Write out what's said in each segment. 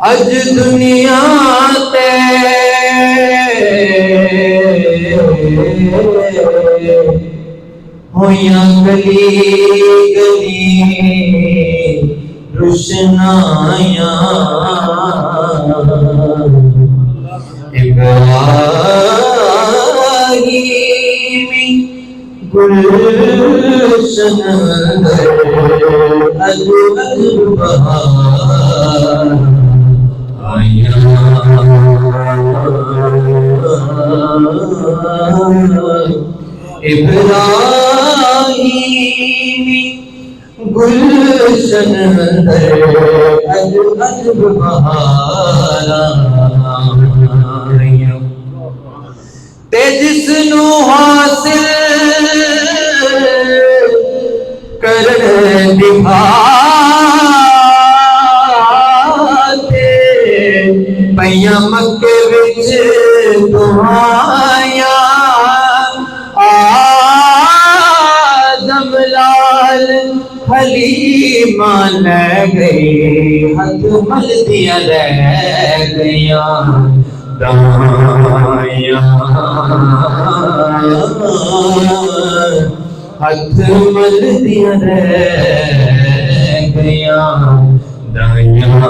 اج دنیا تے ہویاں گلی گلی روشنایاں ابراہیمی گلشن اج اج بہار ابراہیمی گلشن اج اج بہار تے جس نو حاصل کرن دکھاتے پیاں مکے وچ دعائیاں آدم لال حلیمہ لے گئی ہاتھ مل دیا رہ گیاں دائیاں ہاتھ مل دیا رہ گیاں دائیاں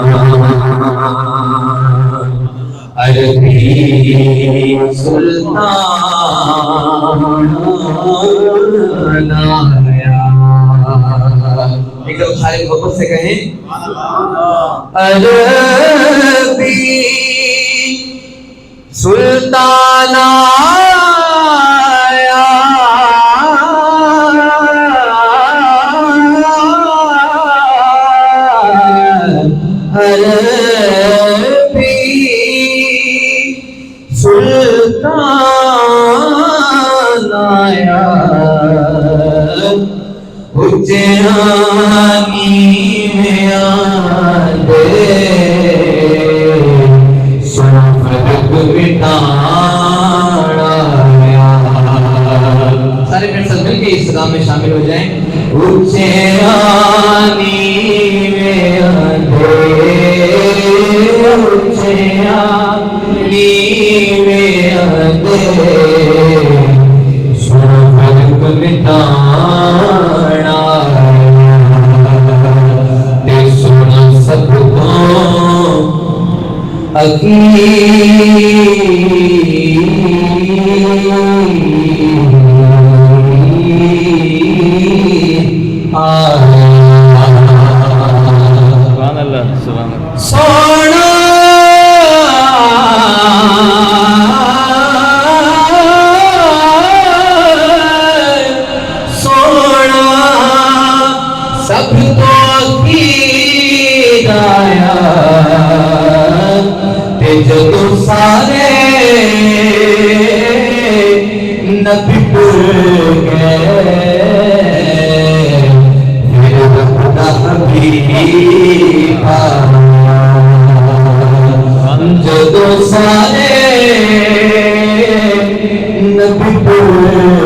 عربی سلطان آیا ایک دم خالق محبت سے کہیں عربی سلطان آیا عربی سلطان آیا اجرانی میں آدھے سنا فرق بٹانا آیا سارے میرے ساتھ مل کے اس کام میں شامل ہو جائیں اجرانی میں آدھے اجرانی میں آدھے سنا فرق بٹانا سب کو سبحان اللہ سبحان اللہ سونا سب کو جدو سارے نبی پر گئے پھر خدا حبیب جدو سارے نبی پر